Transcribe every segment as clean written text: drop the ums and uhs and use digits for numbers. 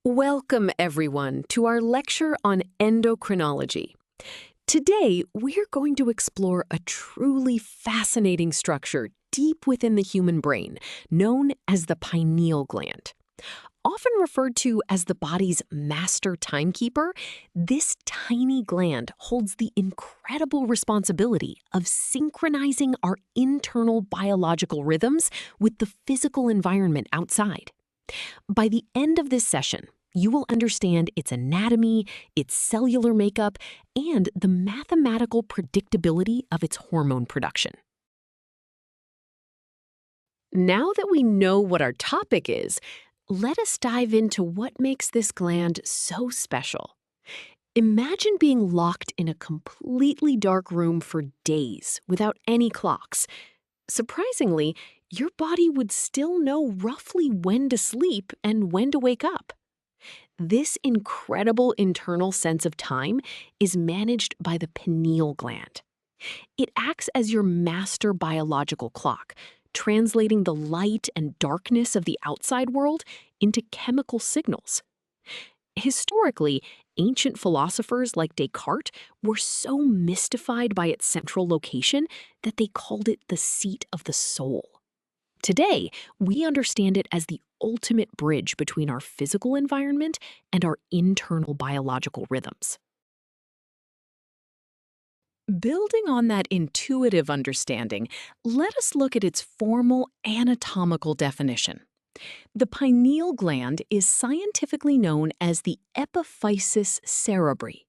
Welcome, everyone, to our lecture on endocrinology. Today, we're going to explore a truly fascinating structure deep within the human brain, known as the pineal gland. Often referred to as the body's master timekeeper, this tiny gland holds the incredible responsibility of synchronizing our internal biological rhythms with the physical environment outside. By the end of this session, you will understand its anatomy, its cellular makeup, and the mathematical predictability of its hormone production. Now that we know what our topic is, let us dive into what makes this gland so special. Imagine being locked in a completely dark room for days without any clocks. Surprisingly, your body would still know roughly when to sleep and when to wake up. This incredible internal sense of time is managed by the pineal gland. It acts as your master biological clock, translating the light and darkness of the outside world into chemical signals. Historically, ancient philosophers like Descartes were so mystified by its central location that they called it the seat of the soul. Today, we understand it as the ultimate bridge between our physical environment and our internal biological rhythms. Building on that intuitive understanding, let us look at its formal anatomical definition. The pineal gland is scientifically known as the epiphysis cerebri.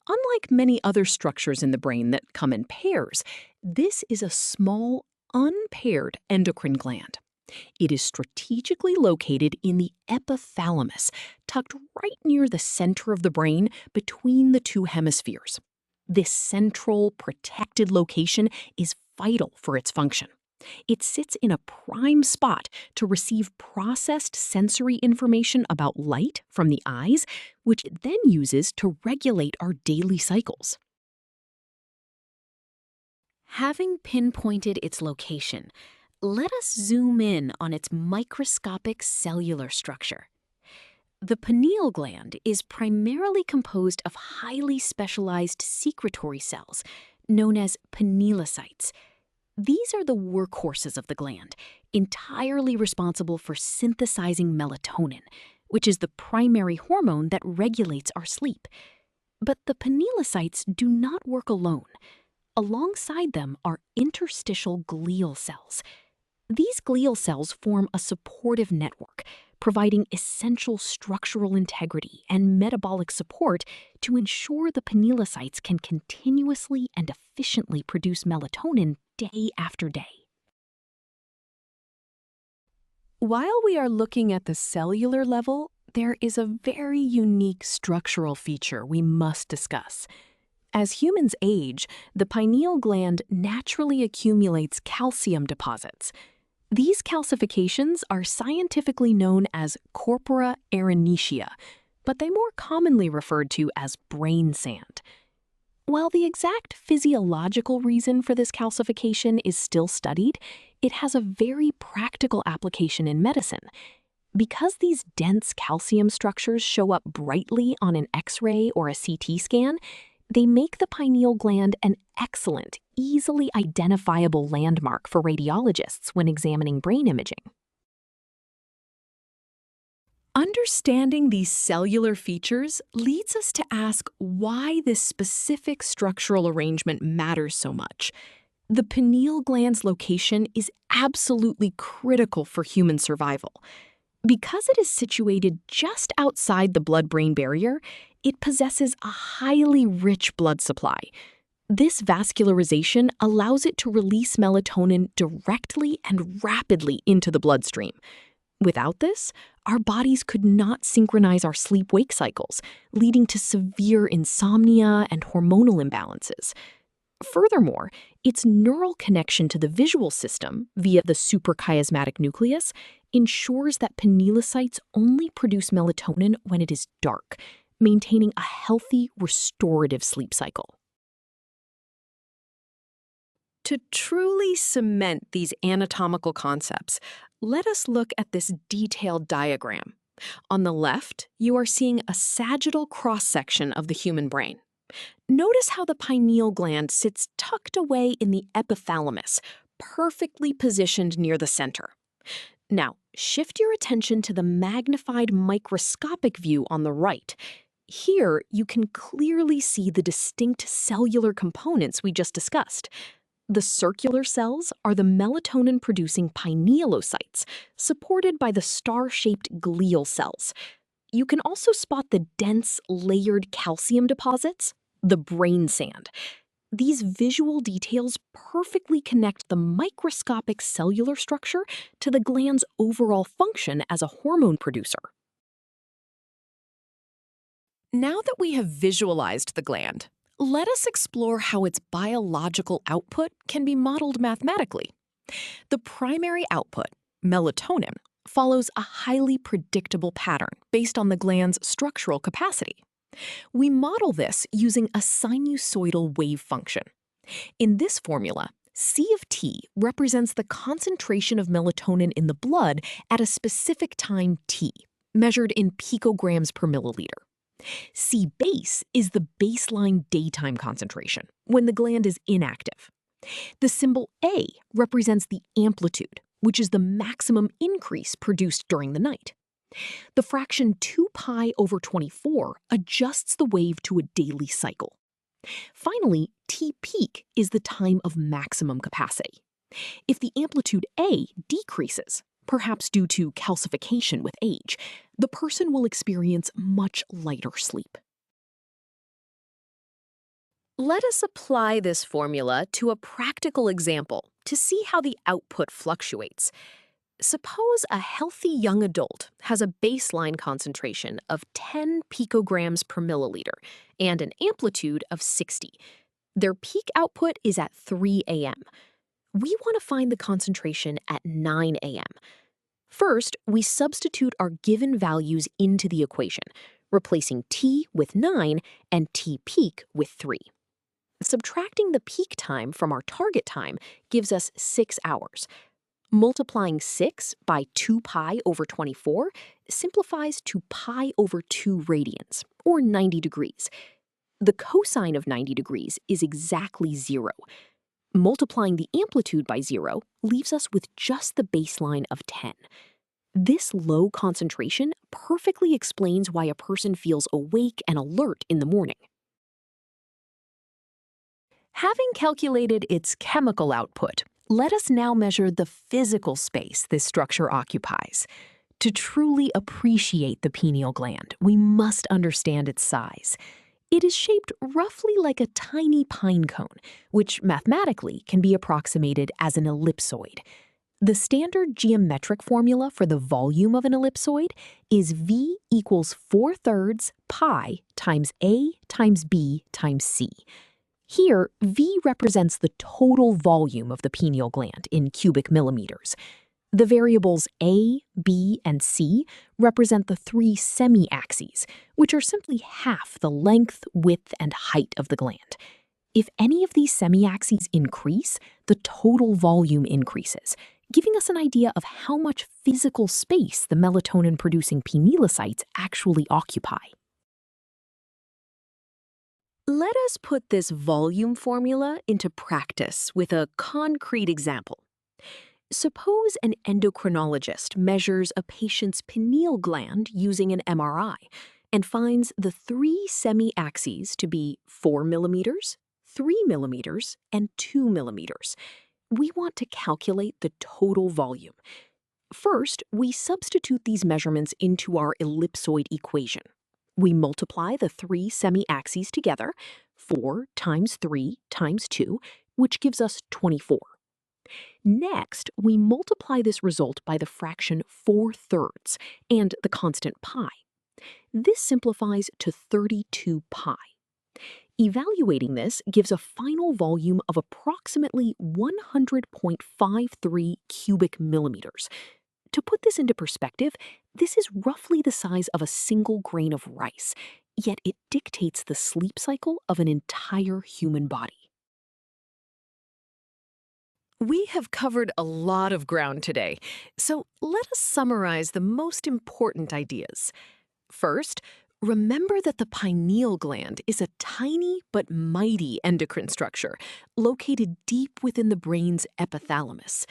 Unlike many other structures in the brain that come in pairs, this is a small, unpaired endocrine gland. It is strategically located in the epithalamus, tucked right near the center of the brain between the two hemispheres. This central, protected location is vital for its function. It sits in a prime spot to receive processed sensory information about light from the eyes, which it then uses to regulate our daily cycles. Having pinpointed its location, let us zoom in on its microscopic cellular structure. The pineal gland is primarily composed of highly specialized secretory cells, known as pinealocytes. These are the workhorses of the gland, entirely responsible for synthesizing melatonin, which is the primary hormone that regulates our sleep. But the pinealocytes do not work alone. Alongside them are interstitial glial cells. These glial cells form a supportive network, providing essential structural integrity and metabolic support to ensure the pinealocytes can continuously and efficiently produce melatonin day after day. While we are looking at the cellular level, there is a very unique structural feature we must discuss. As humans age, the pineal gland naturally accumulates calcium deposits. These calcifications are scientifically known as corpora arenacea, but they more commonly referred to as brain sand. While the exact physiological reason for this calcification is still studied, it has a very practical application in medicine. Because these dense calcium structures show up brightly on an X-ray or a CT scan, they make the pineal gland an excellent, easily identifiable landmark for radiologists when examining brain imaging. Understanding these cellular features leads us to ask why this specific structural arrangement matters so much. The pineal gland's location is absolutely critical for human survival. Because it is situated just outside the blood-brain barrier, it possesses a highly rich blood supply. This vascularization allows it to release melatonin directly and rapidly into the bloodstream. Without this, our bodies could not synchronize our sleep-wake cycles, leading to severe insomnia and hormonal imbalances. Furthermore, its neural connection to the visual system via the suprachiasmatic nucleus ensures that pinealocytes only produce melatonin when it is dark, maintaining a healthy, restorative sleep cycle. To truly cement these anatomical concepts, let us look at this detailed diagram. On the left, you are seeing a sagittal cross-section of the human brain. Notice how the pineal gland sits tucked away in the epithalamus, perfectly positioned near the center. Now, shift your attention to the magnified microscopic view on the right. Here, you can clearly see the distinct cellular components we just discussed. The circular cells are the melatonin-producing pinealocytes, supported by the star-shaped glial cells. You can also spot the dense, layered calcium deposits, the brain sand. These visual details perfectly connect the microscopic cellular structure to the gland's overall function as a hormone producer. Now that we have visualized the gland, let us explore how its biological output can be modeled mathematically. The primary output, melatonin, follows a highly predictable pattern based on the gland's structural capacity. We model this using a sinusoidal wave function. In this formula, C of t represents the concentration of melatonin in the blood at a specific time t, measured in picograms per milliliter. C base is the baseline daytime concentration, when the gland is inactive. The symbol A represents the amplitude, which is the maximum increase produced during the night. The fraction 2 pi over 24 adjusts the wave to a daily cycle. Finally, T peak is the time of maximum capacity. If the amplitude A decreases, perhaps due to calcification with age, the person will experience much lighter sleep. Let us apply this formula to a practical example to see how the output fluctuates. Suppose a healthy young adult has a baseline concentration of 10 picograms per milliliter and an amplitude of 60. Their peak output is at 3 a.m. We want to find the concentration at 9 a.m. First, we substitute our given values into the equation, replacing T with 9 and T peak with 3. Subtracting the peak time from our target time gives us 6 hours. Multiplying 6 by 2 pi over 24 simplifies to pi over 2 radians, or 90 degrees. The cosine of 90 degrees is exactly 0. Multiplying the amplitude by 0 leaves us with just the baseline of 10. This low concentration perfectly explains why a person feels awake and alert in the morning. Having calculated its chemical output, let us now measure the physical space this structure occupies. To truly appreciate the pineal gland, we must understand its size. It is shaped roughly like a tiny pine cone, which mathematically can be approximated as an ellipsoid. The standard geometric formula for the volume of an ellipsoid is V equals 4/3 pi times A times B times C. Here, V represents the total volume of the pineal gland in cubic millimeters. The variables A, B, and C represent the 3 semi-axes, which are simply half the length, width, and height of the gland. If any of these semi-axes increase, the total volume increases, giving us an idea of how much physical space the melatonin-producing pinealocytes actually occupy. Let us put this volume formula into practice with a concrete example. Suppose an endocrinologist measures a patient's pineal gland using an MRI and finds the 3 semi-axes to be 4 millimeters, 3 millimeters, and 2 millimeters. We want to calculate the total volume. First, we substitute these measurements into our ellipsoid equation. We multiply the 3 semi-axes together, 4 times 3 times 2, which gives us 24. Next, we multiply this result by the fraction 4/3 and the constant pi. This simplifies to 32 pi. Evaluating this gives a final volume of approximately 100.53 cubic millimeters. To put this into perspective, this is roughly the size of a single grain of rice, yet it dictates the sleep cycle of an entire human body. We have covered a lot of ground today, so let us summarize the most important ideas. First, remember that the pineal gland is a tiny but mighty endocrine structure located deep within the brain's epithalamus.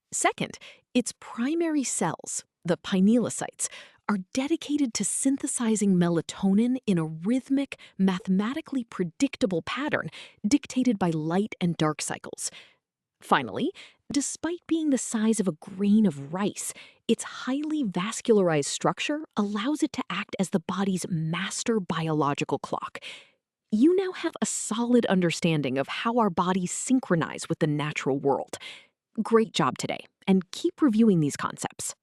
Second, its primary cells, the pinealocytes, are dedicated to synthesizing melatonin in a rhythmic, mathematically predictable pattern dictated by light and dark cycles. Finally, despite being the size of a grain of rice, its highly vascularized structure allows it to act as the body's master biological clock. You now have a solid understanding of how our bodies synchronize with the natural world. Great job today, and keep reviewing these concepts.